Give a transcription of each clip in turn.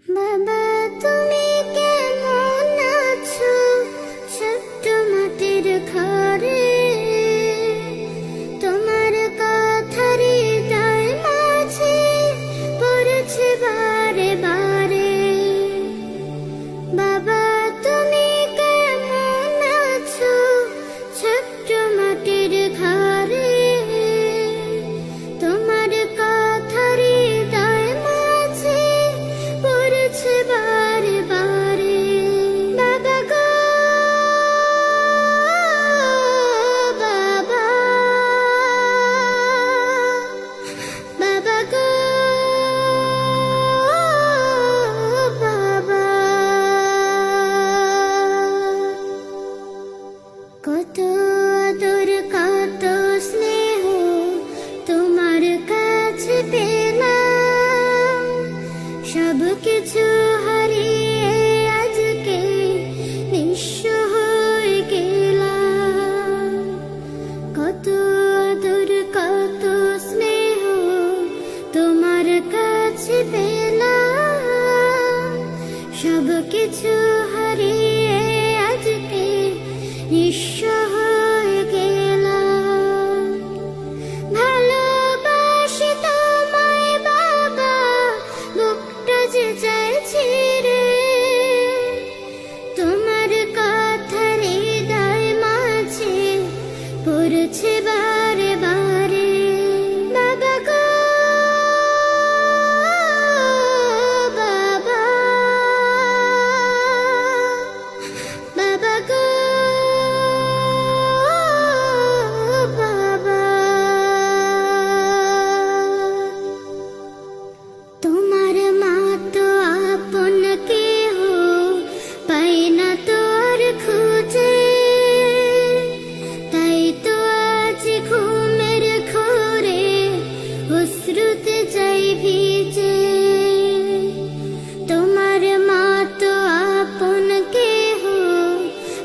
বাবা তুমি কেমন আছো ছোট্ট মাটির ঘরে, তোমার কথা হৃদয় মাঝে পড়েছে বারে বারে। বাবা তুমি কেমন আছো ছোট্ট মাটির ঘরে, তোমার কথা হৃদয় মাঝে পড়েছে বারে বারে। বাবা গো বাবা, বাবা গো বাবা, কত আদর কত স্নেহ তোমার কাছে পেলাম, সব কিছু হারিয়ে আজকে নিঃস্ব হয়ে গেলাম। কত আদর কত স্নেহ তোমার কাছে পেলাম, সব কিছু হারিয়ে আজকে নিঃস্ব হয়ে গেলাম। ভালোবাসি তোমায় বাবা, বুকটা যে চাইছি রে, তোমার কথা হৃদয় মাঝে পড়ছে বারে বারে। বাবা গো বাবা, বাবা গো বাবা, তোমার মা তো আপন কেহ পাই না তো আর খুঁজে, তাই তো আজ ঘুমের ঘোরে অশ্রুতে যাই ভিজে। তোমার মা তো আপন কেহ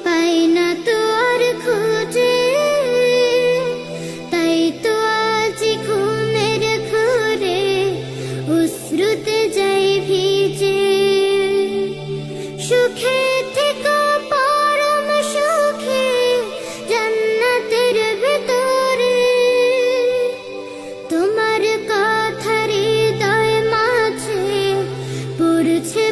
পাই না তো আর খুঁজে, তাই তো আজ ঘুমের ঘোরে অশ্রুতে যাই ভিজে। সুখে থেকো পরম সুখে জান্নাতের ভেতরে, তোমার কথা হৃদয় মাঝে পড়ছে